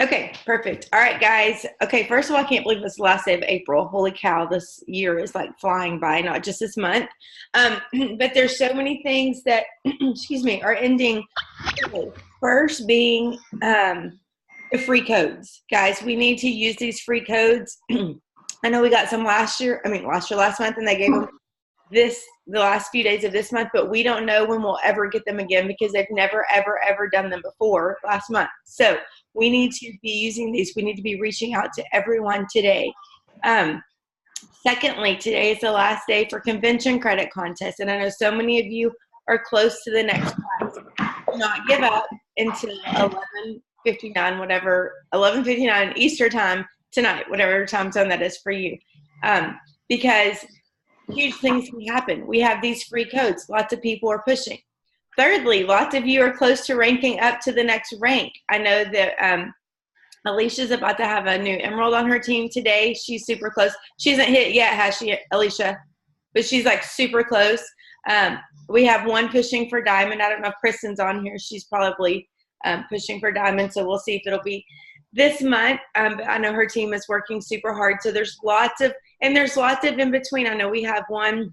Okay, perfect. All right, guys. Okay, first of all, I can't believe it's the last day of April. Holy cow, this year is like flying by, not just this month. But there's so many things that, excuse me, are ending. Okay, first being the free codes. Guys, we need to use these free codes. I know we got some last month, and they gave them the last few days of this month, but we don't know when we'll ever get them again because they've never, ever, ever done them before last month. So we need to be using these. We need to be reaching out to everyone today. Secondly, today is the last day for convention credit contest, and I know so many of you are close to the next class. Do not give up until 11:59, 11:59 Eastern time tonight, whatever time zone that is for you, because huge things can happen. We have these free codes. Lots of people are pushing. Thirdly, lots of you are close to ranking up to the next rank. I know that Alicia's about to have a new emerald on her team today. She's super close. She hasn't hit yet, has she, Alicia? But she's like super close. We have one pushing for diamond. I don't know if Kristen's on here. She's probably pushing for diamond, so we'll see if it'll be this month. But I know her team is working super hard. So there's lots of in between. I know we have one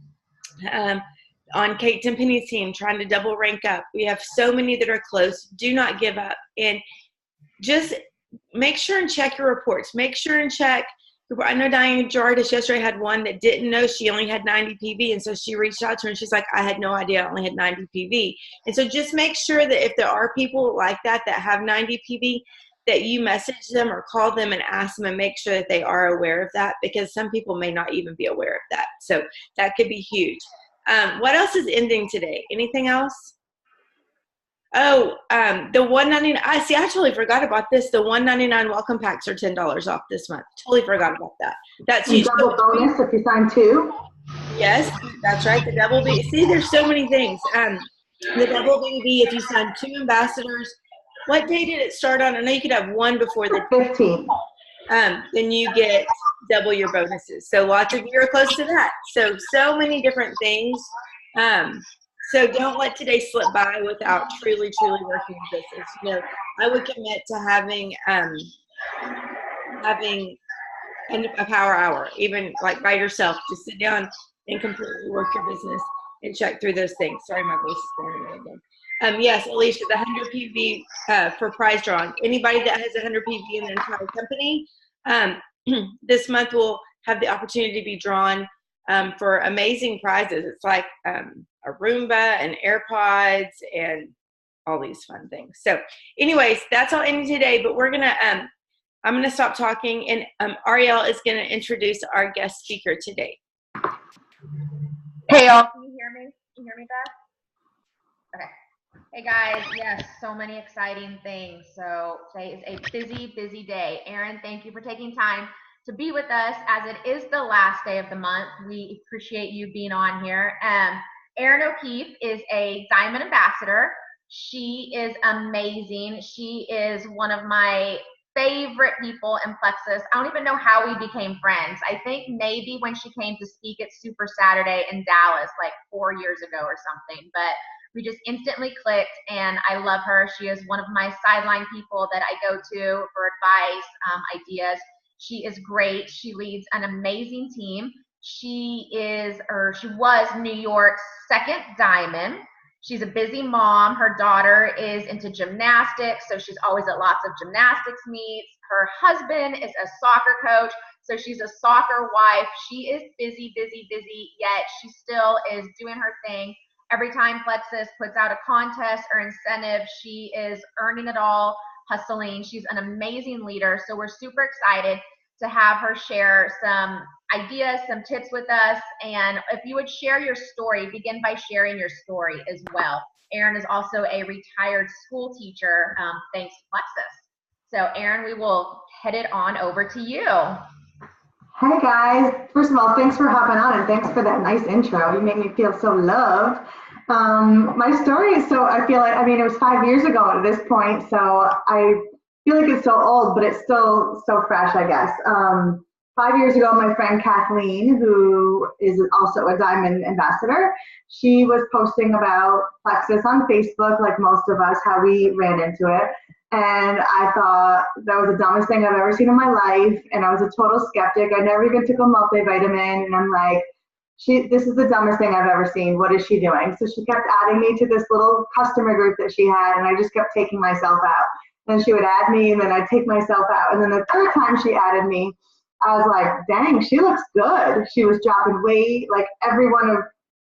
on Kate Timpenny's team trying to double rank up. We have so many that are close. Do not give up. And just make sure and check your reports. Make sure and check. I know Diane Jardis yesterday had one that didn't know she only had 90 PV, and so she reached out to her and she's like, I had no idea I only had 90 PV. And so just make sure that if there are people like that have 90 PV, that you message them or call them and ask them and make sure that they are aware of that, because some people may not even be aware of that. So that could be huge. What else is ending today? Anything else? Oh, the $1.99. I totally forgot about this. The $1.99 welcome packs are $10 off this month. Totally forgot about that. That's huge. Double bonus if you sign 2. Yes, that's right. The double B. See, there's so many things. The double BB, if you sign 2 ambassadors. What day did it start on? I know you could have one before the 15th. Then you get double your bonuses. So lots of you are close to that. So many different things. So don't let today slip by without truly working with this. You know, I would commit to having a power hour, even like by yourself. Just sit down and completely work your business and check through those things. Sorry, my voice is going again. Yes, Alicia, the 100 PV for prize drawing. Anybody that has 100 PV in the entire company, this month will have the opportunity to be drawn for amazing prizes. It's like a Roomba and AirPods and all these fun things. So anyways, that's all ending today, but we're gonna I'm gonna stop talking, and Ariel is gonna introduce our guest speaker today. Hey y'all, can you hear me? Can you hear me, Beth? Okay. Hey guys, yes, so many exciting things. So today is a busy day. Erin, thank you for taking time to be with us as it is the last day of the month. We appreciate you being on here. Erin O'Keefe is a Diamond Ambassador. She is amazing. She is one of my favorite people in Plexus. I don't even know how we became friends. I think maybe when she came to speak at Super Saturday in Dallas like 4 years ago or something, but we just instantly clicked, and I love her. She is one of my sideline people that I go to for advice, ideas. She is great. She leads an amazing team. She was New York's second diamond. She's a busy mom. Her daughter is into gymnastics, so she's always at lots of gymnastics meets. Her husband is a soccer coach, so she's a soccer wife. She is busy, yet she still is doing her thing. Every time Plexus puts out a contest or incentive, she is earning it all, hustling. She's an amazing leader, so we're super excited to have her share some ideas, some tips with us. And if you would share your story, begin by sharing your story as well. Erin is also a retired school teacher, thanks to Plexus. So Erin, we will head it on over to you. Hey guys, first of all, thanks for hopping on and thanks for that nice intro. You make me feel so loved. My story is it was 5 years ago at this point, so I feel like it's so old, but it's still so fresh, I guess. 5 years ago, my friend Kathleen, who is also a Diamond ambassador, she was posting about Plexus on Facebook, like most of us, how we ran into it. And I thought that was the dumbest thing I've ever seen in my life. And I was a total skeptic. I never even took a multivitamin. And I'm like, this is the dumbest thing I've ever seen. What is she doing? So she kept adding me to this little customer group that she had, and I just kept taking myself out. And she would add me, and then I'd take myself out. And then the third time she added me, I was like, dang, she looks good. She was dropping weight. Like every one of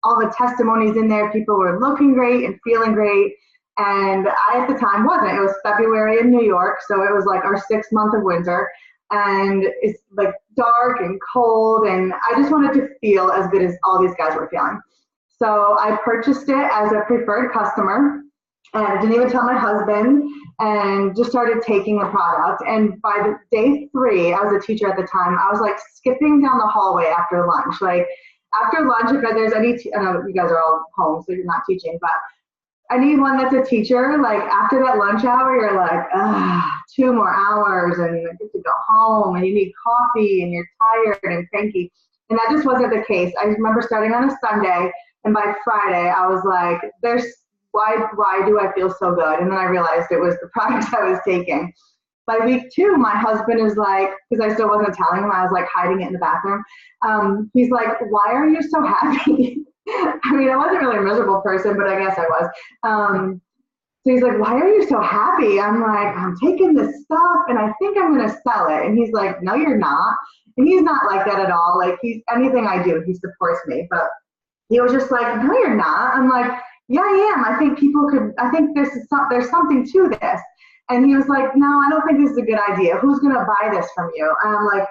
all the testimonies in there, people were looking great and feeling great. And I, at the time, wasn't. It was February in New York, so it was like our 6th month of winter. And it's like dark and cold, and I just wanted to feel as good as all these guys were feeling. So I purchased it as a preferred customer, and I didn't even tell my husband, and just started taking the product. And by the day 3, I was a teacher at the time, I was like skipping down the hallway after lunch. Like after lunch, if there's any, I know you guys are all home, so you're not teaching, but anyone that's a teacher, like after that lunch hour, you're like, 2 more hours and I get to go home, and you need coffee and you're tired and cranky. And that just wasn't the case. I remember starting on a Sunday, and by Friday I was like, why do I feel so good? And then I realized it was the products I was taking. By week 2, my husband is like, because I still wasn't telling him, I was like hiding it in the bathroom. He's like, why are you so happy? I mean, I wasn't really a miserable person, but I guess I was. So he's like, why are you so happy? I'm like, I'm taking this stuff and I think I'm going to sell it. And he's like, no, you're not. And he's not like that at all. Like anything I do, he supports me. But he was just like, no, you're not. I'm like, yeah, I am. I think there's something to this. And he was like, no, I don't think this is a good idea. Who's going to buy this from you? And I'm like,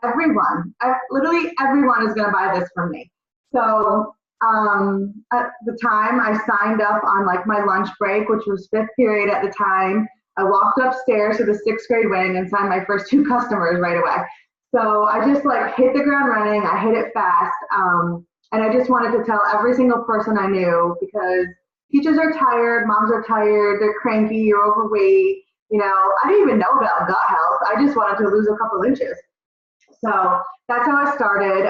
everyone. Literally everyone is going to buy this from me. So at the time, I signed up on like my lunch break, which was 5th period at the time. I walked upstairs to the 6th grade wing and signed my first 2 customers right away. So I just like hit the ground running. I hit it fast. And I just wanted to tell every single person I knew, because teachers are tired, moms are tired, they're cranky, you're overweight. You know, I didn't even know about gut health. I just wanted to lose a couple inches. So that's how I started.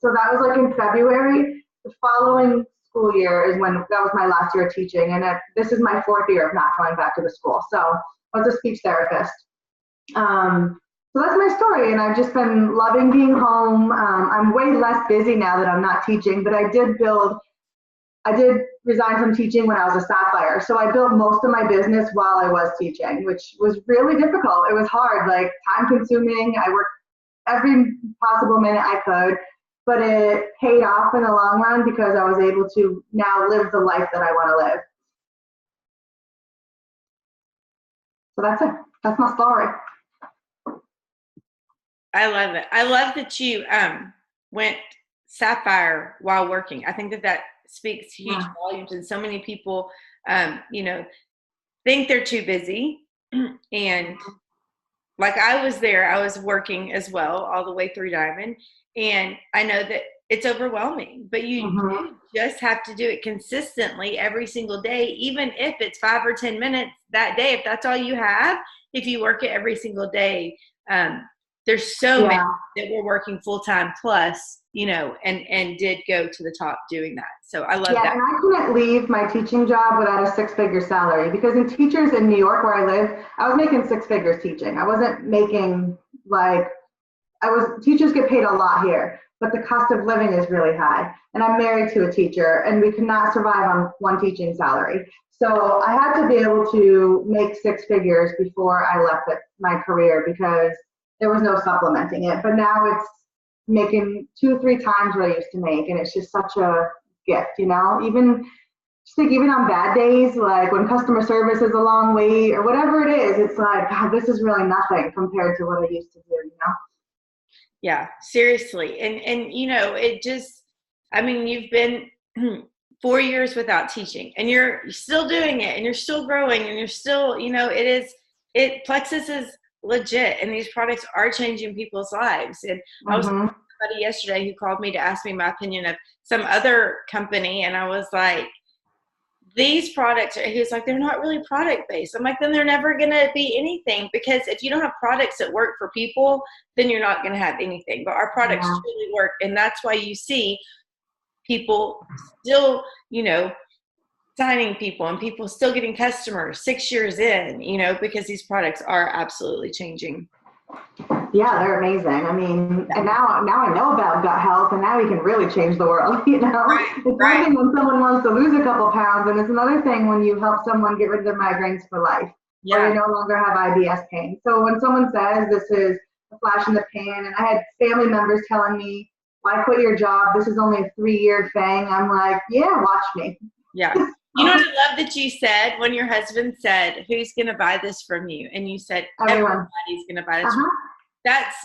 So that was like in February. The following school year is when that was my last year of teaching. And this is my 4th year of not going back to the school. So I was a speech therapist. So that's my story. And I've just been loving being home. I'm way less busy now that I'm not teaching, but I did resign from teaching when I was a Sapphire. So I built most of my business while I was teaching, which was really difficult. It was hard, like time consuming. I worked every possible minute I could, but it paid off in the long run because I was able to now live the life that I want to live. So that's it. That's my story. I love it. I love that you went Sapphire while working. I think that speaks huge volumes, and so many people, think they're too busy. And like I was there, I was working as well all the way through Diamond, and I know that it's overwhelming, but you do just have to do it consistently every single day, even if it's 5 or 10 minutes that day. If that's all you have, if you work it every single day, there's so many that were working full-time plus, and did go to the top doing that. So I love that. And I couldn't leave my teaching job without a 6-figure salary, because in teachers in New York where I live, I was making 6 figures teaching. I wasn't making teachers get paid a lot here, but the cost of living is really high. And I'm married to a teacher, and we could not survive on one teaching salary. So I had to be able to make 6 figures before I left my career, because there was no supplementing it. But now it's making 2 or 3 times what I used to make, and it's just such a gift, even on bad days, like when customer service is a long wait or whatever it is, it's like, God, this is really nothing compared to what I used to do. Yeah, seriously. And it just, you've been 4 years without teaching, and you're still doing it, and you're still growing, and you're still, Plexus is legit, and these products are changing people's lives. And I was with somebody yesterday who called me to ask me my opinion of some other company, and I was like, these products, he was like, they're not really product based. I'm like, then they're never going to be anything, because if you don't have products that work for people, then you're not going to have anything. But our products truly work. And that's why you see people still, signing people and people still getting customers 6 years in, because these products are absolutely changing. Yeah, they're amazing. I mean, and now I know about gut health, and now we can really change the world, Right, It's one thing when someone wants to lose a couple pounds, and it's another thing when you help someone get rid of their migraines for life, or they no longer have IBS pain. So when someone says this is a flash in the pan, and I had family members telling me, why quit your job? This is only a 3-year thing. I'm like, yeah, watch me. Yeah. You know what I love that you said when your husband said, who's going to buy this from you? And you said, everybody's going to buy this from you. That's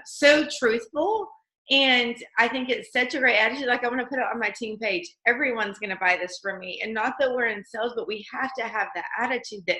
so truthful. And I think it's such a great attitude. Like, I want to put it on my team page. Everyone's going to buy this from me. And not that we're in sales, but we have to have that attitude that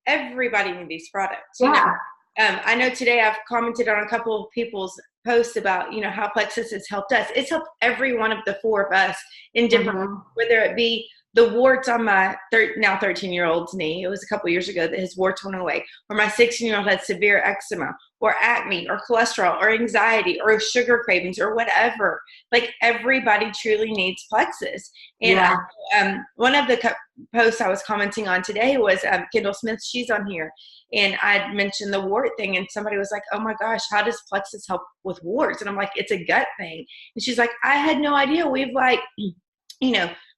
everybody needs these products. Yeah. I know today I've commented on a couple of people's posts about, how Plexus has helped us. It's helped every one of the 4 of us in different, whether it be the warts on my now 13-year-old's knee. It was a couple years ago that his warts went away. Or my 16-year-old had severe eczema, or acne, or cholesterol, or anxiety, or sugar cravings, or whatever. Like, everybody truly needs Plexus. And one of the posts I was commenting on today was Kendall Smith. She's on here. And I'd mentioned the wart thing, and somebody was like, oh my gosh, how does Plexus help with warts? And I'm like, it's a gut thing. And she's like, I had no idea. We've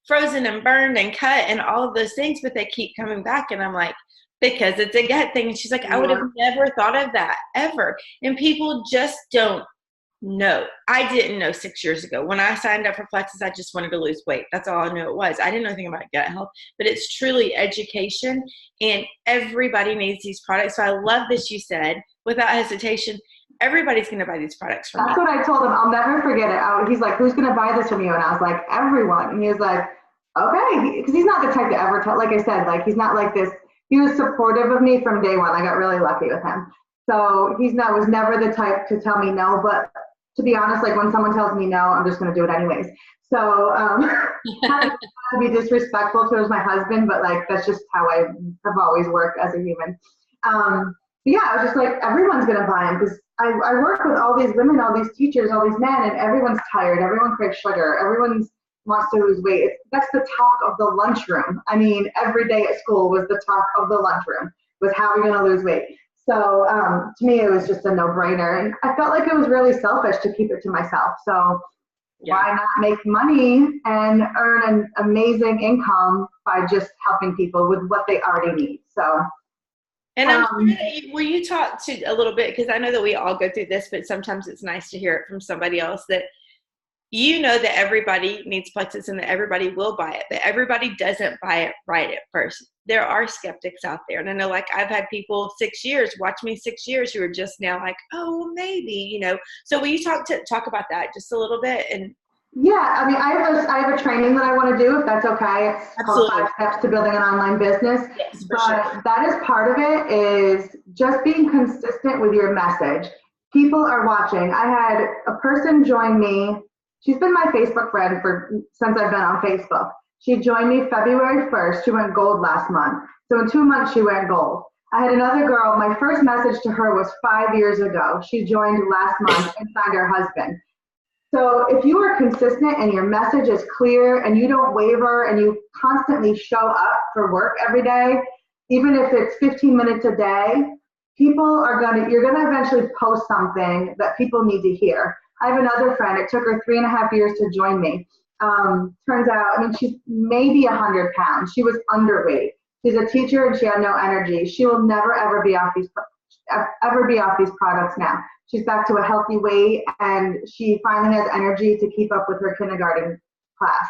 frozen and burned and cut and all of those things, but they keep coming back. And I'm like, because it's a gut thing. And she's like, I would have never thought of that ever. And people just don't know. I didn't know 6 years ago. When I signed up for Plexus, I just wanted to lose weight. That's all I knew it was. I didn't know anything about gut health, but it's truly education, and everybody needs these products. So I love this. You said, without hesitation, everybody's going to buy these products from me. That's what I told him. I'll never forget it. He's like, who's going to buy this from you? And I was like, everyone. And he was like, okay. Because he's not the type to ever tell, like I said, like, he's not like this. He was supportive of me from day one. I got really lucky with him. So was never the type to tell me no. But to be honest, like, when someone tells me no, I'm just going to do it anyways. So not to be disrespectful towards my husband, but like, that's just how I have always worked as a human. Yeah, I was just like, everyone's going to buy them, because I work with all these women, all these teachers, all these men, and everyone's tired. Everyone craves sugar. Everyone wants to lose weight. That's the talk of the lunchroom. I mean, every day at school was the talk of the lunchroom, was how we're going to lose weight. So to me, it was just a no-brainer. And I felt like it was really selfish to keep it to myself. So why not make money and earn an amazing income by just helping people with what they already need? So. And I'm sure that will you talk to a little bit, because I know that we all go through this, but sometimes it's nice to hear it from somebody else, that that everybody needs Plexus and that everybody will buy it, but everybody doesn't buy it right at first. There are skeptics out there. And I know, like, I've had people 6 years, watch me 6 years, who are just now like, oh, maybe, So will you talk about that just a little bit? And yeah, I mean, I have a training that I want to do, if that's okay. It's called 5 Steps to Building an Online Business. Yes, but that is part of it, is just being consistent with your message. People are watching. I had a person join me. She's been my Facebook friend since I've been on Facebook. She joined me February 1st. She went gold last month. So in 2 months, she went gold. I had another girl. My first message to her was 5 years ago. She joined last month and signed her husband. So if you are consistent and your message is clear and you don't waver and you constantly show up for work every day, even if it's 15 minutes a day, you're going to eventually post something that people need to hear. I have another friend. It took her 3.5 years to join me. Turns out, I mean, she's maybe 100 pounds. She was underweight. She's a teacher and she had no energy. She will never, ever be off these products now. She's back to a healthy weight, and she finally has energy to keep up with her kindergarten class.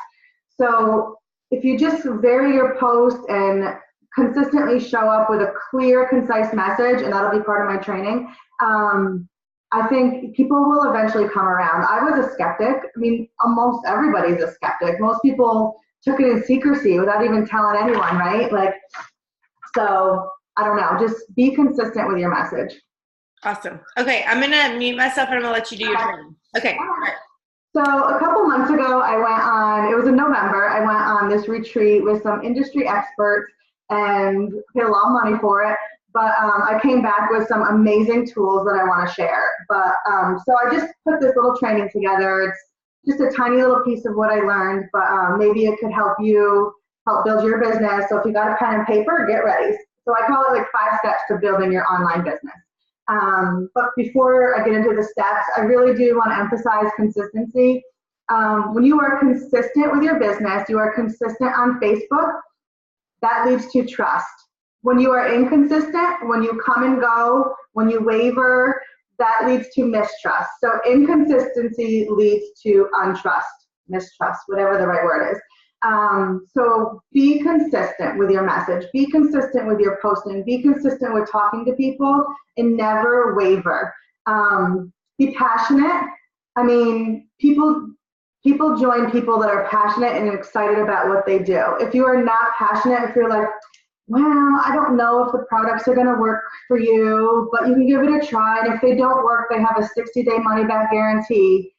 So if you just vary your post and consistently show up with a clear, concise message, and that'll be part of my training, I think people will eventually come around. I was a skeptic. I mean, almost everybody's a skeptic. Most people took it in secrecy without even telling anyone, right? So I don't know, just be consistent with your message. Awesome. Okay, I'm going to mute myself and I'm going to let you do your training. Okay. All right. So a couple months ago, I went on, it was in November, I went on this retreat with some industry experts and paid a lot of money for it. But I came back with some amazing tools that I want to share. But so I just put this little training together. It's just a tiny little piece of what I learned, but maybe it could help you help build your business. So if you got a pen and paper, get ready. So I call it like 5 steps to building your online business. But before I get into the steps, I really do want to emphasize consistency. When you are consistent with your business, you are consistent on Facebook, that leads to trust. When you are inconsistent, when you come and go, when you waver, that leads to mistrust. So inconsistency leads to untrust, mistrust, whatever the right word is. So be consistent with your message, be consistent with your posting, be consistent with talking to people, and never waver. Be passionate. I mean, people join people that are passionate and excited about what they do. If you are not passionate, if you're like, well, I don't know if the products are going to work for you, but you can give it a try. And if they don't work, they have a 60-day money back guarantee.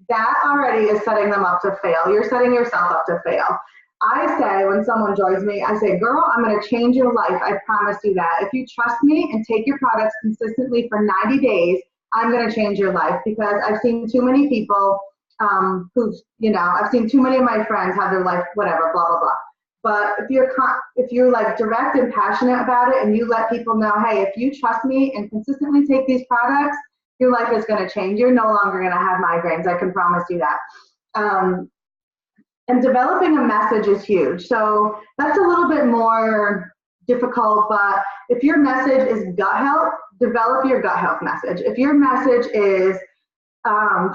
That already is setting them up to fail. You're setting yourself up to fail. I say, when someone joins me, I say, girl, I'm going to change your life. I promise you that. If you trust me and take your products consistently for 90 days, I'm going to change your life, because I've seen too many people I've seen too many of my friends have their life, whatever, blah, blah, blah. But if you're like direct and passionate about it, and you let people know, hey, if you trust me and consistently take these products, your life is going to change. You're no longer going to have migraines. I can promise you that. And developing a message is huge. So that's a little bit more difficult, but if your message is gut health, develop your gut health message. If your message is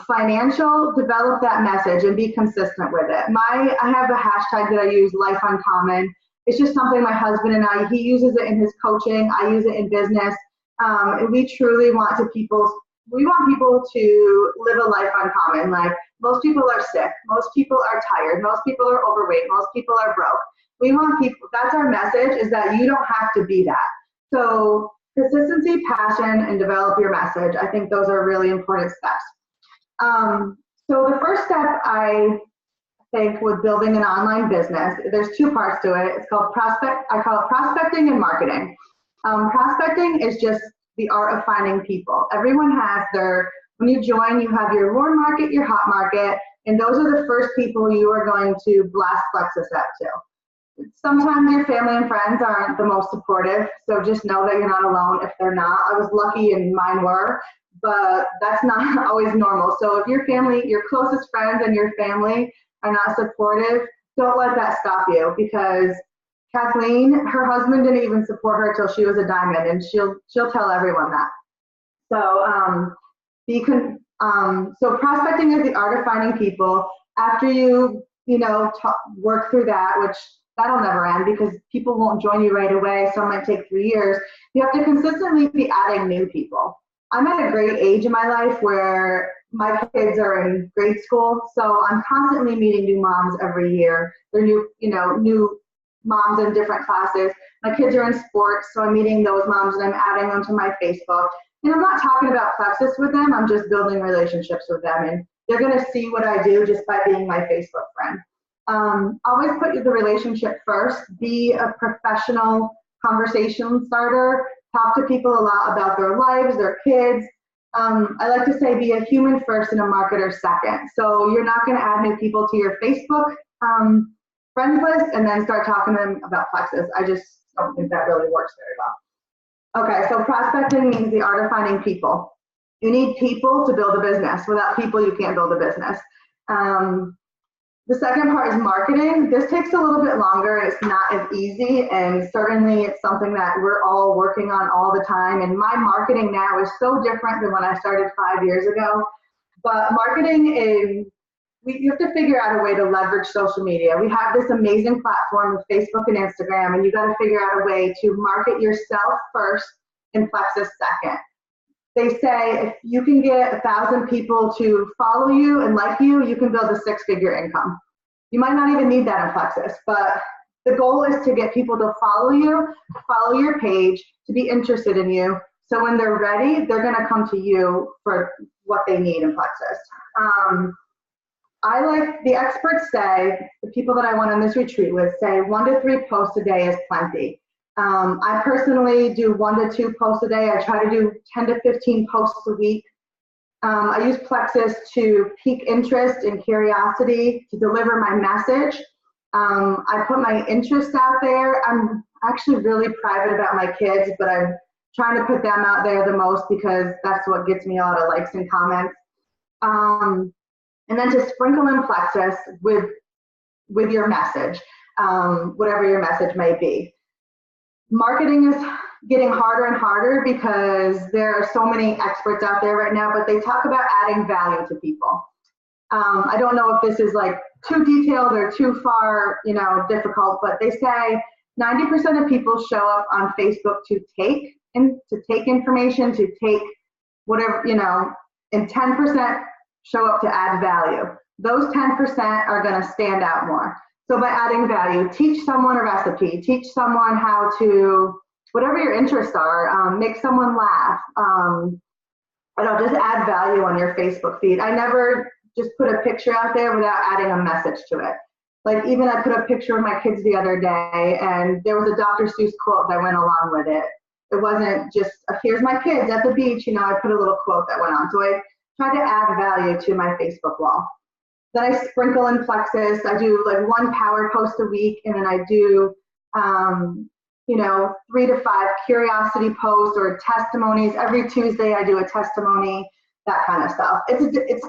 financial, develop that message and be consistent with it. I have a hashtag that I use, Life Uncommon. It's just something my husband and he uses it in his coaching. I use it in business. And we truly want people to live a life uncommon. Like, most people are sick. Most people are tired. Most people are overweight. Most people are broke. We want people, that's our message, is that you don't have to be that. So consistency, passion, and develop your message. I think those are really important steps. So the first step, I think, with building an online business, there's 2 parts to it. It's called I call it prospecting and marketing. Prospecting is just the art of finding people. Everyone has when you join, you have your warm market, your hot market, and those are the first people you are going to blast Plexus out to. Sometimes your family and friends aren't the most supportive, so just know that you're not alone if they're not. I was lucky and mine were, but that's not always normal. So if your closest friends and your family are not supportive, don't let that stop you, because Kathleen, her husband didn't even support her till she was a diamond, and she'll tell everyone that. So so prospecting is the art of finding people. After you work through that, which that'll never end, because people won't join you right away. Some might take 3 years. You have to consistently be adding new people. I'm at a great age in my life where my kids are in grade school, so I'm constantly meeting new moms every year. They're new moms in different classes. My kids are in sports, so I'm meeting those moms and I'm adding them to my Facebook. And I'm not talking about Plexus with them, I'm just building relationships with them, and they're gonna see what I do just by being my Facebook friend. Always put the relationship first. Be a professional conversation starter. Talk to people a lot about their lives, their kids. I like to say, be a human first and a marketer second. So you're not going to add new people to your Facebook friends list and then start talking to them about Plexus. I just don't think that really works very well. Okay, so prospecting means the art of finding people. You need people to build a business. Without people, you can't build a business. The second part is marketing. This takes a little bit longer. It's not as easy, and certainly it's something that we're all working on all the time. And my marketing now is so different than when I started 5 years ago. But marketing is, you have to figure out a way to leverage social media. We have this amazing platform with Facebook and Instagram, and you got to figure out a way to market yourself first and Plexus second. They say if you can get 1,000 people to follow you and like you, you can build a 6-figure income. You might not even need that in Plexus, but the goal is to get people to follow you, follow your page, to be interested in you. So when they're ready, they're going to come to you for what they need in Plexus. the experts say, the people that I went on this retreat with say 1 to 3 posts a day is plenty. I personally do 1 to 2 posts a day. I try to do 10 to 15 posts a week. I use Plexus to pique interest and curiosity, to deliver my message. I put my interests out there. I'm actually really private about my kids, but I'm trying to put them out there the most because that's what gets me a lot of likes and comments. And then to sprinkle in Plexus with your message, whatever your message may be. Marketing is getting harder and harder because there are so many experts out there right now, but they talk about adding value to people. I don't know if this is like too detailed or too far, difficult, but they say 90% of people show up on Facebook to take information, to take whatever, and 10% show up to add value. Those 10% are going to stand out more. So by adding value, teach someone a recipe, teach someone how to, whatever your interests are, make someone laugh. Just add value on your Facebook feed. I never just put a picture out there without adding a message to it. Like even I put a picture of my kids the other day and there was a Dr. Seuss quote that went along with it. It wasn't just, here's my kids at the beach, I put a little quote that went on. So I tried to add value to my Facebook wall. Then I sprinkle in Plexus. I do like 1 power post a week, and then I do, 3 to 5 curiosity posts or testimonies. Every Tuesday I do a testimony, that kind of stuff. It's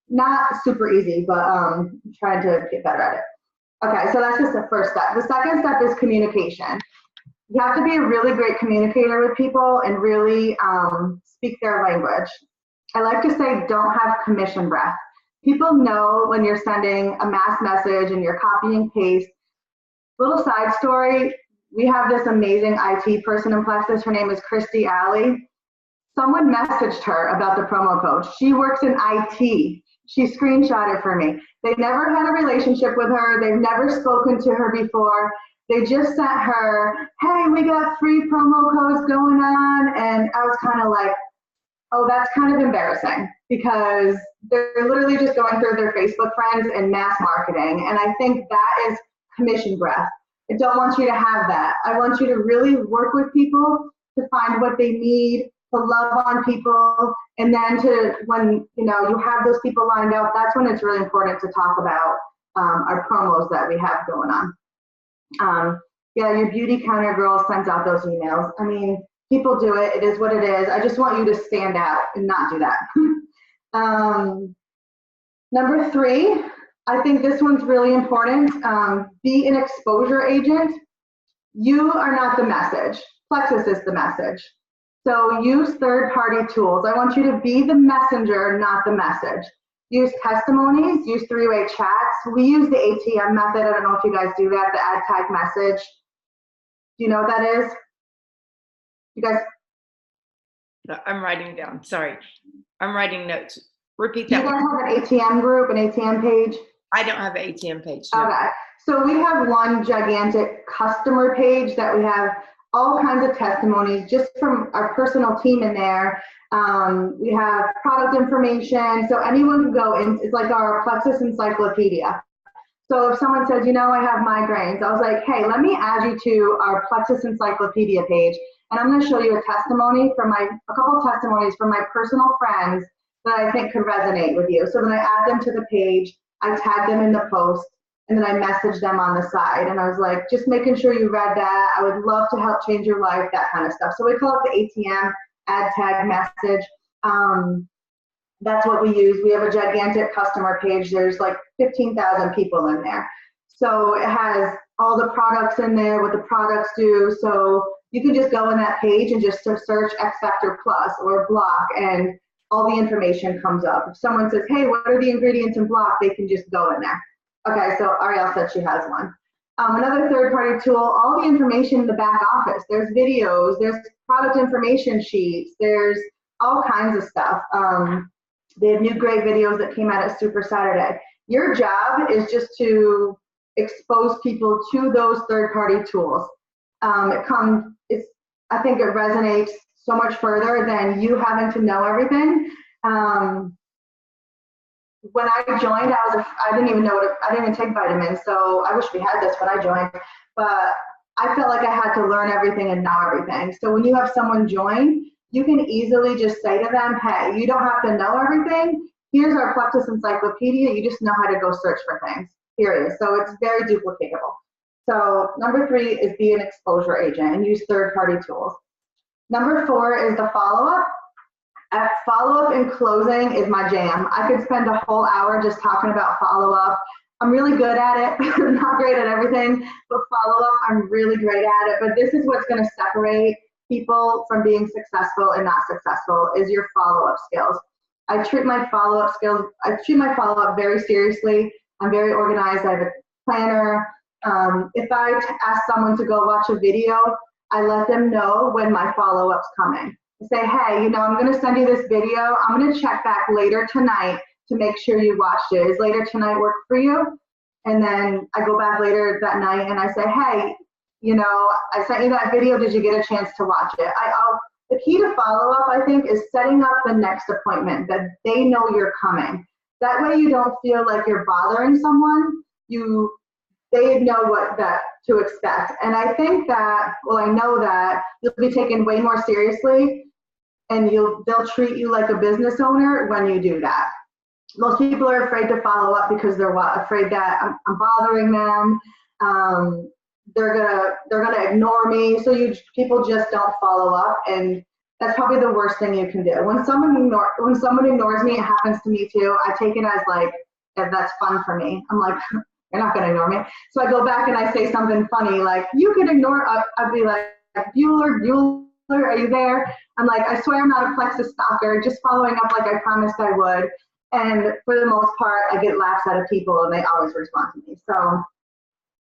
not super easy, but I'm trying to get better at it. Okay, so that's just the first step. The second step is communication. You have to be a really great communicator with people and really speak their language. I like to say, don't have commission breath. People know when you're sending a mass message and you're copy and paste. Little side story, we have this amazing IT person in Plexus. Her name is Christy Alley. Someone messaged her about the promo code. She works in IT. She screenshot it for me. They never had a relationship with her. They've never spoken to her before. They just sent her, hey, we got free promo codes going on. And I was kind of like, oh, that's kind of embarrassing because they're literally just going through their Facebook friends and mass marketing. And I think that is commission breath. I don't want you to have that. I want you to really work with people to find what they need, to love on people. And then when you have those people lined up, that's when it's really important to talk about our promos that we have going on. Your beauty counter girl sends out those emails. I mean, people do it. It is what it is. I just want you to stand out and not do that. Number 3, I think this one's really important. Be an exposure agent. You are not the message. Plexus is the message. So use third-party tools. I want you to be the messenger, not the message. Use testimonies, use 3-way chats. We use the ATM method. I don't know if you guys do that, the add tag message. Do you know what that is? You guys? I'm writing down. Sorry. I'm writing notes. Repeat Do that. you guys have an ATM group, an ATM page? I don't have an ATM page. No. Okay. So we have one gigantic customer page that we have all kinds of testimonies just from our personal team in there. We have product information. So anyone can go in. It's like our Plexus encyclopedia. So if someone says, I have migraines, I was like, hey, let me add you to our Plexus encyclopedia page. And I'm going to show you a couple of testimonies from my personal friends that I think could resonate with you. So then I add them to the page, I tag them in the post, and then I message them on the side. And I was like, just making sure you read that. I would love to help change your life, that kind of stuff. So we call it the ATM add tag message. That's what we use. We have a gigantic customer page. There's like 15,000 people in there. So it has all the products in there, what the products do. So you can just go in that page and just search X Factor Plus or Block, and all the information comes up. If someone says, hey, what are the ingredients in Block, they can just go in there. Okay, so Ariel said she has one. Another third-party tool, all the information in the back office. There's videos, there's product information sheets, there's all kinds of stuff. They have new great videos that came out at Super Saturday. Your job is just to expose people to those third-party tools. I think it resonates so much further than you having to know everything. when I joined, I didn't even know I didn't even take vitamins. So I wish we had this when I joined, but I felt like I had to learn everything and know everything. So when you have someone join, you can easily just say to them, hey, you don't have to know everything. Here's our Plexus encyclopedia. You just know how to go search for things, period. So it's very duplicatable. So number 3 is be an exposure agent and use third-party tools. Number 4 is the follow-up. Follow-up and closing is my jam. I could spend a whole hour just talking about follow-up. I'm really good at it. I'm not great at everything, but follow-up, I'm really great at it. But this is what's going to separate people from being successful and not successful is your follow-up skills. I treat my follow-up very seriously. I'm very organized. I have a planner. If I ask someone to go watch a video, I let them know when my follow-up's coming. I say, hey, I'm going to send you this video. I'm going to check back later tonight to make sure you watched it. Is later tonight work for you? And then I go back later that night and I say, hey, I sent you that video. Did you get a chance to watch it? The key to follow-up, I think, is setting up the next appointment that they know you're coming. That way you don't feel like you're bothering someone. They know what to expect. And I think that, I know that you'll be taken way more seriously and they'll treat you like a business owner when you do that. Most people are afraid to follow up because they're afraid that I'm bothering them. They're gonna ignore me. So people just don't follow up, and that's probably the worst thing you can do. When someone ignores me, it happens to me too. I take it as like, that's fun for me. I'm like, you're not gonna ignore me. So I go back and I say something funny like, you can ignore. I'd be like, Bueller, are you there? I'm like, I swear I'm not a Plexus stalker. Just following up like I promised I would. And for the most part, I get laughs out of people and they always respond to me. So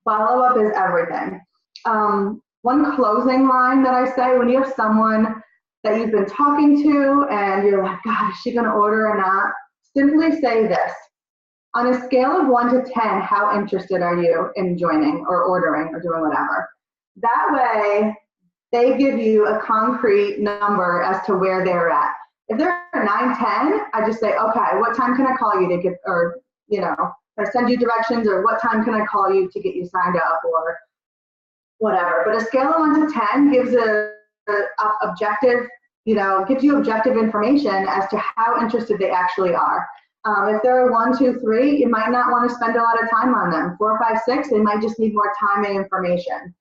follow-up is everything. One closing line that I say when you have someone that you've been talking to and you're like, God, is she gonna order or not? Simply say this. On a scale of 1 to 10, how interested are you in joining or ordering or doing whatever? That way, they give you a concrete number as to where they're at. If they're 9, 10, I just say, okay, what time can I call you to get, or, I send you directions, or what time can I call you to get you signed up, or whatever. But a scale of 1 to 10 gives objective, gives you objective information as to how interested they actually are. If they're a 1, 2, 3, you might not want to spend a lot of time on them. 4, 5, 6, they might just need more time and information.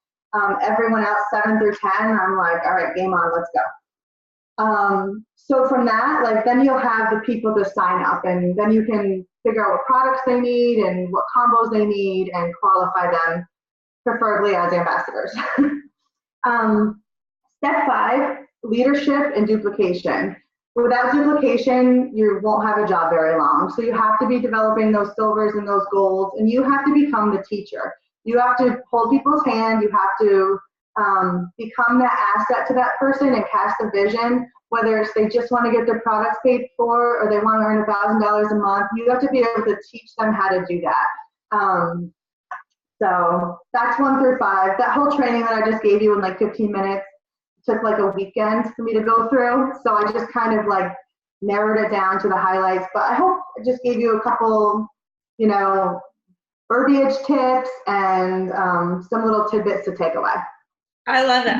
Everyone else, 7 through 10, I'm like, all right, game on, let's go. So from that, then you'll have the people to sign up, and then you can figure out what products they need and what combos they need and qualify them, preferably as ambassadors. Step 5, leadership and duplication. Without duplication, you won't have a job very long. So you have to be developing those silvers and those golds, and you have to become the teacher. You have to hold people's hand. You have to become that asset to that person and cast a vision, whether it's they just want to get their products paid for or they want to earn $1,000 a month. You have to be able to teach them how to do that. So that's 1 through 5. That whole training that I just gave you in 15 minutes took a weekend for me to go through. So I just kind of narrowed it down to the highlights, but I hope I just gave you a couple, verbiage tips and some little tidbits to take away. I love it.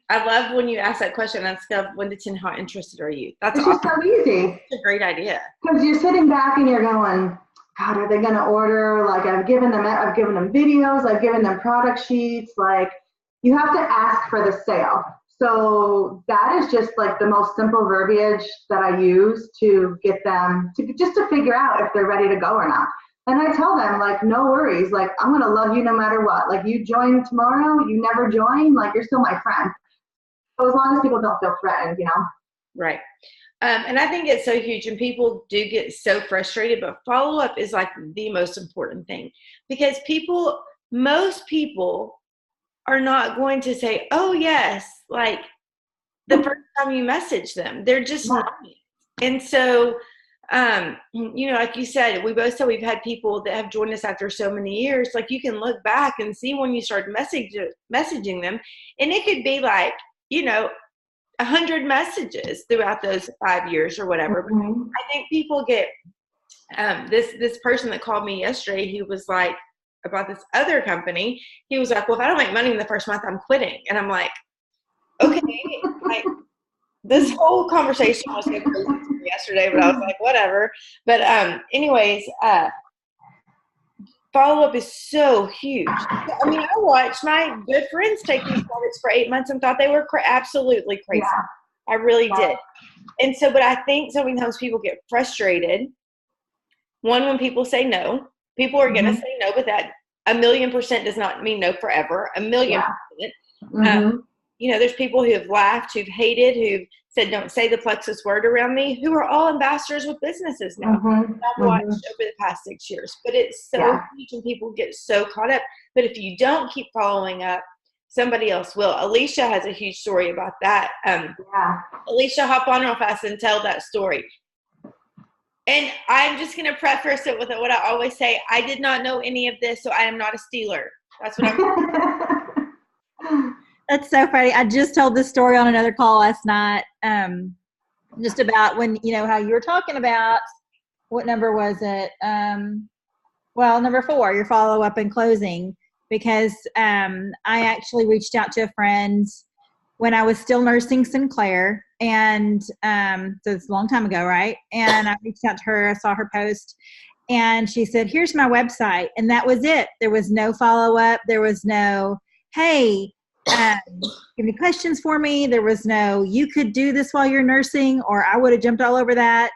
I love when you ask that question on a scale of 1 to 10, how interested are you? That's awesome. Just so easy. It's a great idea. Because you're sitting back and you're going, God, are they going to order? I've given them videos, I've given them product sheets. You have to ask for the sale. So that is just the most simple verbiage that I use to get them to figure out if they're ready to go or not. And I tell them, no worries. I'm going to love you no matter what. You join tomorrow, you never join, you're still my friend. So as long as people don't feel threatened, Right. And I think it's so huge, and people do get so frustrated, but follow-up is the most important thing, because most people are not going to say, oh yes, the first time you message them. They're just not. And so, like you said, we both said we've had people that have joined us after so many years. You can look back and see when you started messaging them, and it could be 100 messages throughout those 5 years or whatever. Mm-hmm. I think people get this person that called me yesterday, he was like, about this other company, he was like, well, if I don't make money in the first month, I'm quitting. And I'm like, okay. Like, this whole conversation was so crazy to me yesterday, but I was like, whatever. But anyways, follow-up is so huge. I mean, I watched my good friends take these products for 8 months and thought they were absolutely crazy. Yeah. I really did. And so, but I think so many times people get frustrated. One, when people say no, people are going to say no, but that 1,000,000% does not mean no forever. 1,000,000%. You know, there's people who have laughed, who've hated, who've said, don't say the Plexus word around me, who are all ambassadors with businesses now. I've watched over the past 6 years, but it's so huge and people get so caught up. But if you don't keep following up, somebody else will. Alicia has a huge story about that. Alicia, hop on real fast and tell that story. And I'm just going to preface it with what I always say. I did not know any of this, so I am not a stealer. That's what I'm That's so funny. I just told this story on another call last night, just about when, you know, how you were talking about, what number was it? Well, number 4, your follow-up and closing, because I actually reached out to a friend when I was still nursing Sinclair, and so it's a long time ago, right? And I reached out to her, I saw her post, and she said, here's my website. And that was it. There was no follow-up. There was no, hey, give me questions for me. There was no, you could do this while you're nursing, or I would have jumped all over that.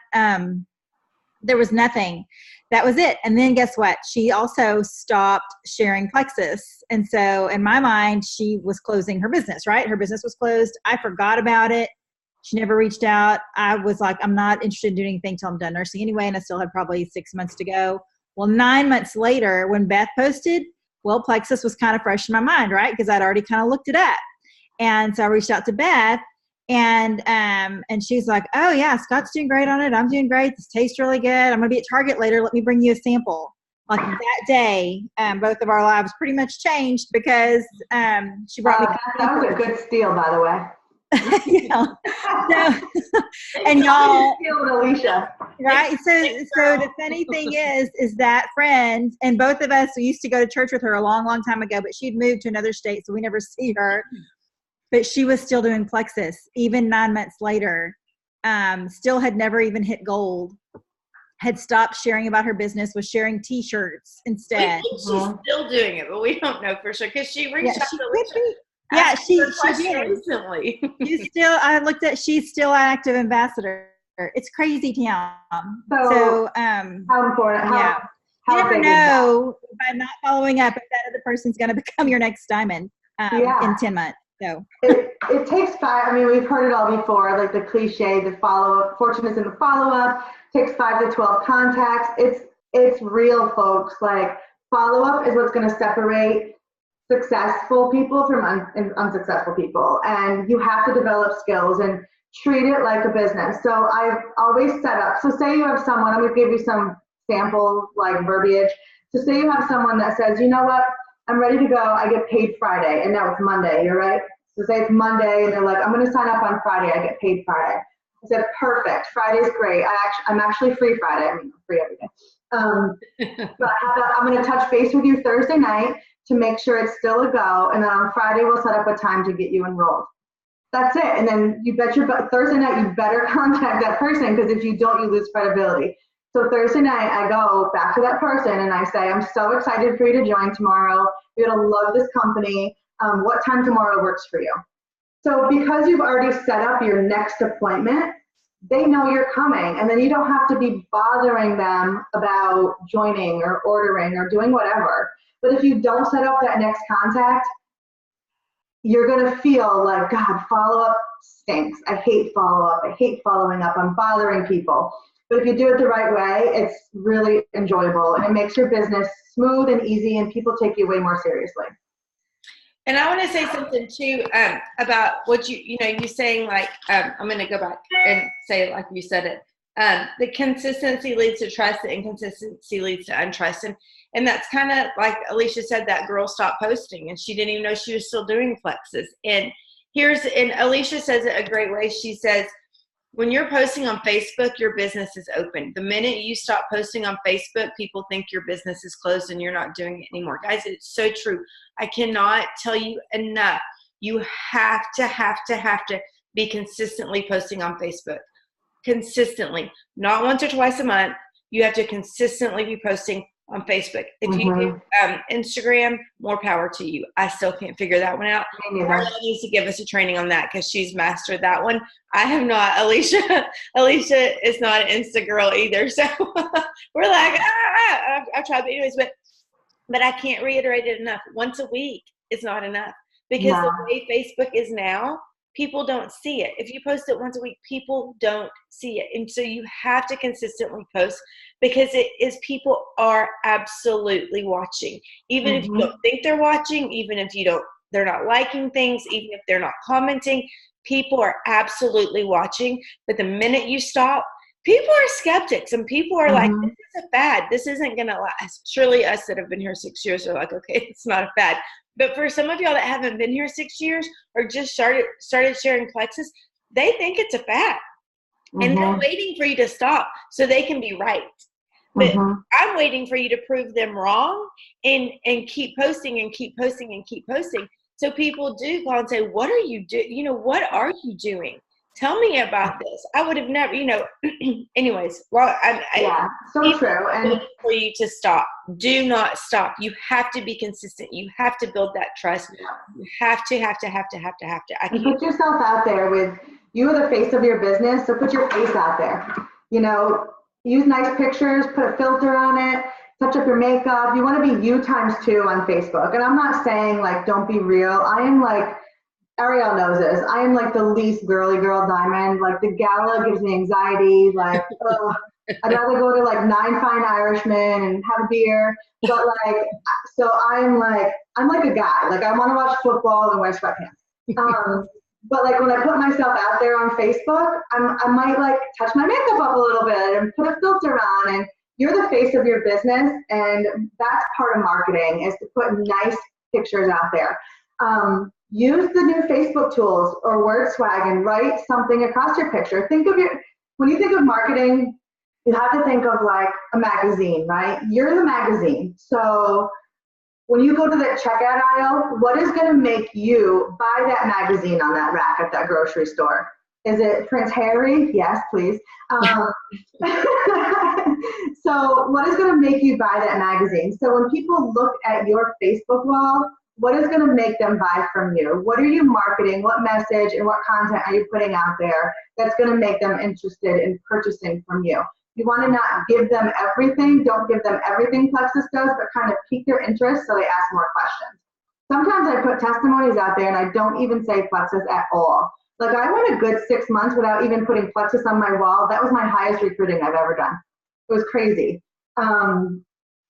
There was nothing. That was it. And then guess what? She also stopped sharing Plexus. And so in my mind, she was closing her business, right? Her business was closed. I forgot about it. She never reached out. I was like, I'm not interested in doing anything till I'm done nursing anyway. And I still had probably 6 months to go. Well, 9 months later, when Beth posted, well, Plexus was kind of fresh in my mind, right? Because I'd already kind of looked it up. And so I reached out to Beth, and she's like, oh yeah, Scott's doing great on it. I'm doing great. This tastes really good. I'm going to be at Target later. Let me bring you a sample. Like that day, both of our lives pretty much changed because she brought me. That was a good steal, by the way. Yeah. So, and y'all, Alicia. right? So the funny thing is that friend, and both of us, we used to go to church with her a long, long time ago, but she'd moved to another state, so we never see her. But she was still doing Plexus, even 9 months later. Still had never even hit gold. Had stopped sharing about her business, was sharing T-shirts instead. She's still doing it, but we don't know for sure because she reached out to Alicia. Yeah, she did recently. She's still. I looked at. She's still an active ambassador. It's crazy town. So how important? You never know by not following up if that other person's going to become your next diamond in 10 months. So it takes 5. I mean, we've heard it all before, like the cliche, the follow-up. Fortune is in the follow-up. Takes 5 to 12 contacts. It's real, folks. Like follow-up is what's going to separate successful people from unsuccessful people, and you have to develop skills and treat it like a business. So I've always set up, so say you have someone, I'm going to give you some sample like verbiage. So say you have someone that says, you know what, I'm ready to go, I get paid Friday, and now it's Monday, you're right? So say it's Monday and they're like, I'm going to sign up on Friday, I get paid Friday. I said, perfect, Friday's great. I'm actually free Friday. I mean, I'm free every day. But I'm going to touch base with you Thursday night to make sure it's still a go, and then on Friday we'll set up a time to get you enrolled. That's it. And then you bet your Thursday night you better contact that person, because if you don't, you lose credibility. So Thursday night I go back to that person and I say, I'm so excited for you to join tomorrow. You're gonna love this company. What time tomorrow works for you? So because you've already set up your next appointment, they know you're coming, and then you don't have to be bothering them about joining or ordering or doing whatever. But if you don't set up that next contact, you're going to feel like, God, follow-up stinks. I hate follow-up. I hate following up. I'm bothering people. But if you do it the right way, it's really enjoyable, and it makes your business smooth and easy, and people take you way more seriously. And I want to say something too about what you saying, like, I'm going to go back and say it like you said it. The consistency leads to trust, the inconsistency leads to untrust. And that's kind of like Alicia said, that girl stopped posting and she didn't even know she was still doing Plexus. And Alicia says it a great way. She says, when you're posting on Facebook, your business is open. The minute you stop posting on Facebook, people think your business is closed and you're not doing it anymore. Guys, it's so true. I cannot tell you enough. You have to be consistently posting on Facebook. Consistently. Not once or twice a month. You have to consistently be posting on Facebook. If you do Instagram, more power to you. I still can't figure that one out. Carla needs to give us a training on that because she's mastered that one. I have not. Alicia is not an Insta girl either. So we're like, I've tried, but anyways, but I can't reiterate it enough. Once a week is not enough because the way Facebook is now, people don't see it. If you post it once a week, people don't see it. And so you have to consistently post because people are absolutely watching. Even if you don't think they're watching, even if they're not liking things, even if they're not commenting, people are absolutely watching. But the minute you stop, people are skeptics and people are like, this is a fad. This isn't going to last. Surely us that have been here 6 years are like, okay, it's not a fad. But for some of y'all that haven't been here 6 years or just started sharing Plexus, they think it's a fad. And they're waiting for you to stop so they can be right. But I'm waiting for you to prove them wrong and keep posting and keep posting and keep posting. So people do call and say, what are you doing? What are you doing? Tell me about this. I would have never, anyways. Well, so true. And for you to stop, do not stop. You have to be consistent. You have to build that trust. You have to. And put yourself out there you are the face of your business. So put your face out there, use nice pictures, put a filter on it, touch up your makeup. You want to be you times 2 on Facebook. And I'm not saying like, don't be real. I am like, Ariel knows this. I am like the least girly girl diamond. Like the gala gives me anxiety. Like, I'd rather go to like 9 Fine Irishmen and have a beer. But like, so I'm like a guy. Like I want to watch football and wear sweatpants. But like when I put myself out there on Facebook, I might like touch my makeup up a little bit and put a filter on. And you're the face of your business, and that's part of marketing is to put nice pictures out there. Use the new Facebook tools or word swag and write something across your picture. When you think of marketing, you have to think of like a magazine, right? You're the magazine. So when you go to the checkout aisle, what is going to make you buy that magazine on that rack at that grocery store? Is it Prince Harry? Yes, please. So what is going to make you buy that magazine? So when people look at your Facebook wall, what is going to make them buy from you? What are you marketing? What message and what content are you putting out there that's going to make them interested in purchasing from you? You want to not give them everything. Don't give them everything Plexus does, but kind of pique their interest so they ask more questions. Sometimes I put testimonies out there and I don't even say Plexus at all. Like I went a good 6 months without even putting Plexus on my wall. That was my highest recruiting I've ever done. It was crazy.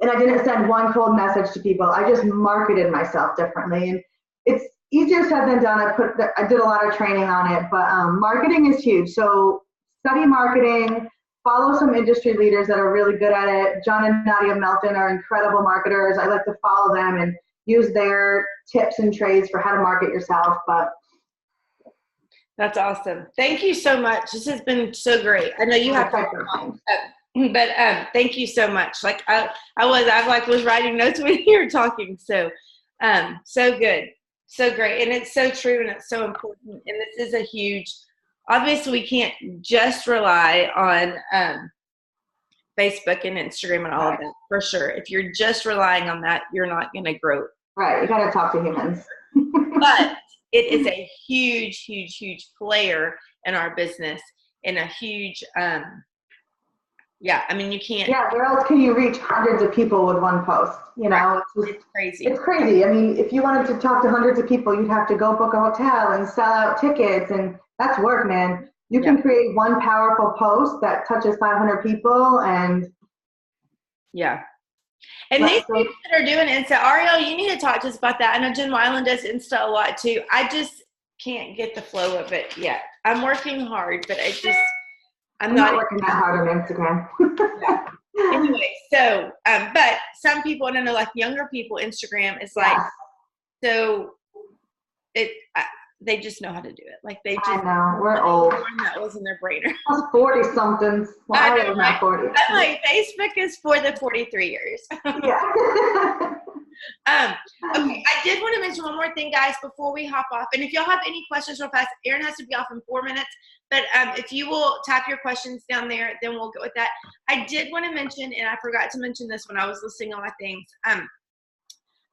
And I didn't send one cold message to people. I just marketed myself differently. And it's easier said than done. I did a lot of training on it, but marketing is huge. So study marketing, follow some industry leaders that are really good at it. John and Nadia Melton are incredible marketers. I like to follow them and use their tips and trades for how to market yourself. But that's awesome. Thank you so much. This has been so great. I know you have to, but thank you so much. Like I was writing notes when you were talking. So, so good, so great, and it's so true, and it's so important. And this is a huge. Obviously, we can't just rely on Facebook and Instagram and all of that for sure. If you're just relying on that, you're not going to grow. Right. You got to talk to humans. But it is a huge, huge, huge player in our business, and a huge. I mean, you can't. Yeah, where else can you reach hundreds of people with one post? It's crazy. It's crazy. I mean, if you wanted to talk to hundreds of people, you'd have to go book a hotel and sell out tickets, and that's work, man. You can create one powerful post that touches 500 people, and and these people that are doing Insta, Ariel, you need to talk to us about that. I know Jen Weiland does Insta a lot too. I just can't get the flow of it yet. I'm working hard, but I'm not working that hard on Instagram. Anyway, so, but some people, I don't know, like younger people, Instagram is like, so they just know how to do it. Like they just, I know, we're old. That was in their brain. I was 40-somethings. Well, I I know, was right? not 40. I'm like, Facebook is for the 43 years. Yeah. Okay, I did want to mention one more thing, guys, before we hop off. And if y'all have any questions real fast, Erin has to be off in 4 minutes. But if you will tap your questions down there, then we'll go with that. I did want to mention, and I forgot to mention this when I was listing all my things.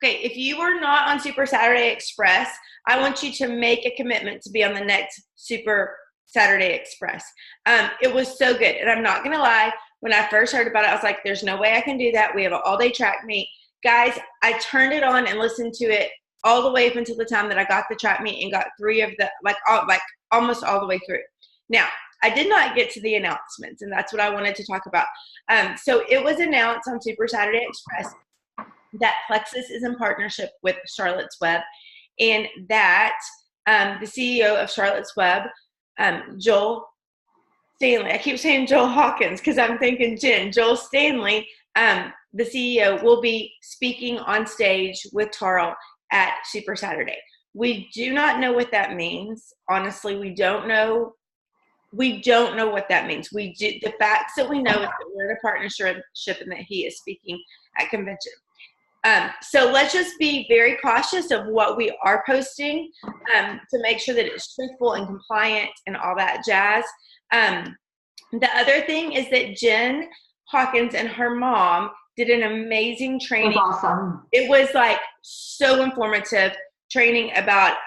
Okay, if you are not on Super Saturday Express, I want you to make a commitment to be on the next Super Saturday Express. It was so good. And I'm not going to lie, when I first heard about it, I was like, there's no way I can do that. We have an all-day track meet. Guys, I turned it on and listened to it all the way up until the time that I got the track meet and got 3 of the, almost all the way through. Now, I did not get to the announcements, and that's what I wanted to talk about. So it was announced on Super Saturday Express that Plexus is in partnership with Charlotte's Web, and that the CEO of Charlotte's Web, Joel Stanley, I keep saying Joel Hawkins because I'm thinking Jen, Joel Stanley, the CEO, will be speaking on stage with Tarl at Super Saturday. We do not know what that means. Honestly, we don't know. We don't know what that means. The facts that we know is that we're in a partnership and that he is speaking at convention. So let's just be very cautious of what we are posting to make sure that it's truthful and compliant and all that jazz. The other thing is that Jen Hawkins and her mom did an amazing training. That's awesome. It was like so informative training about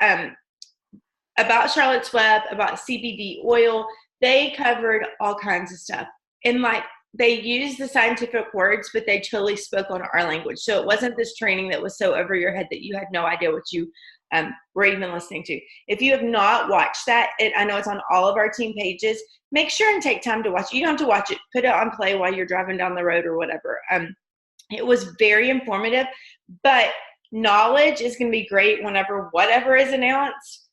Charlotte's Web, about CBD oil. They covered all kinds of stuff. And like they used the scientific words, but they totally spoke on our language. So it wasn't this training that was so over your head that you had no idea what you were even listening to. If you have not watched that, I know it's on all of our team pages. Make sure and take time to watch it. You don't have to watch it. Put it on play while you're driving down the road or whatever. It was very informative, but knowledge is going to be great whenever whatever is announced,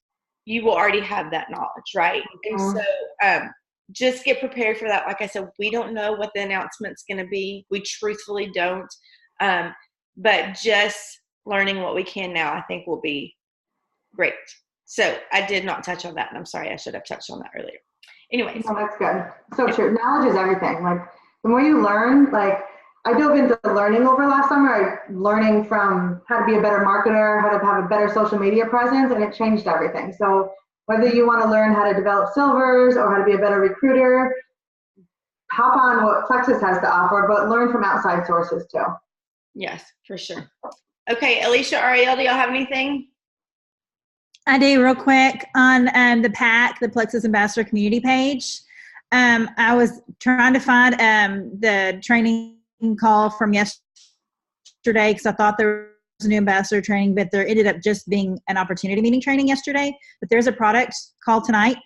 you will already have that knowledge, right? And so just get prepared for that. Like I said, we don't know what the announcement's going to be. We truthfully don't. But just learning what we can now, I think, will be great. So I did not touch on that, and I'm sorry, I should have touched on that earlier. Anyways. No, that's good. So true. Knowledge is everything. Like the more you learn, like I dove into learning over last summer, learning from how to be a better marketer, how to have a better social media presence, and it changed everything. So whether you want to learn how to develop silvers or how to be a better recruiter, hop on what Plexus has to offer, but learn from outside sources too. Yes, for sure. Okay, Alicia, Ariel, do y'all have anything? I do real quick on the PAC, the Plexus Ambassador Community page. I was trying to find the training call from yesterday because I thought there was a new ambassador training, but there ended up just being an opportunity meeting training yesterday. But there's a product call tonight.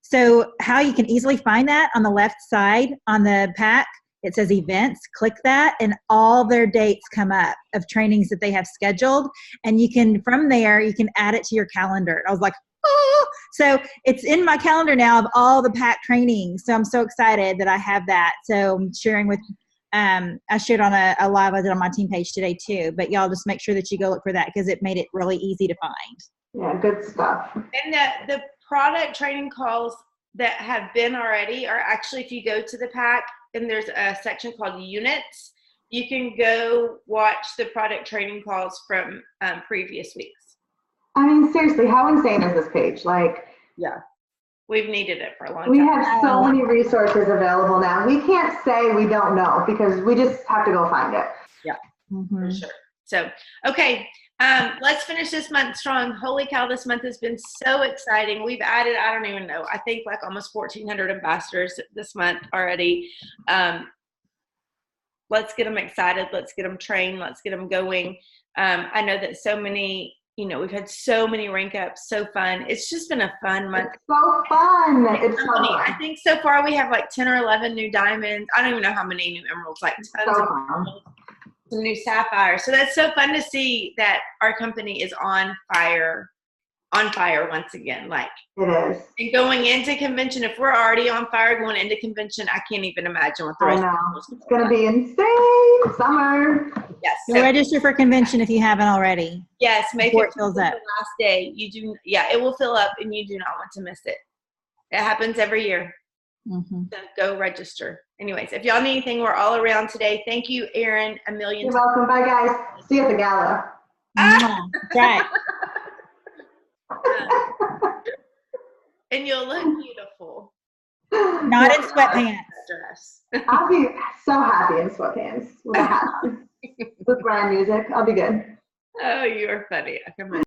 So how you can easily find that on the left side on the PAC, it says events, click that, and all their dates come up of trainings that they have scheduled. And you can, from there, you can add it to your calendar. I was like, oh, so it's in my calendar now of all the PAC trainings. So I'm so excited that I have that. So I'm sharing with, I shared on a live I did on my team page today too, but y'all just make sure that you go look for that because it made it really easy to find. Yeah, good stuff. And the product training calls that have been already are actually, if you go to the PAC and there's a section called units, you can go watch the product training calls from previous weeks. I mean, seriously, how insane is this page? Like, yeah, we've needed it for a long time. We have so many resources available now. We can't say we don't know because we just have to go find it. Yeah, for sure. So, okay. Let's finish this month strong. Holy cow, this month has been so exciting. We've added, I don't even know, I think like almost 1,400 ambassadors this month already. Let's get them excited. Let's get them trained. Let's get them going. I know that so many, we've had so many rank ups, so fun. It's just been a fun month. It's so fun. It's so fun. I think so far we have like 10 or 11 new diamonds. I don't even know how many new emeralds, like tons of emeralds. Some new sapphires. So that's so fun to see that our company is on fire once again. Like it is. And going into convention, if we're already on fire going into convention, I can't even imagine what the rest of It's going to be insane. Summer. Yes. You'll register for convention if you haven't already. Yes, May 15th Before it is fills the up. last day. It will fill up and you do not want to miss it. It happens every year. Mm-hmm. So go register. Anyways, if y'all need anything, we're all around today. Thank you, Erin, a million You're times. welcome. Bye, guys. See you at the gala. Right. And you'll look beautiful. Not in sweatpants. Dress. I'll be so happy in sweatpants with a hat on. With brand music. I'll be good. Oh, you are funny. I can imagine.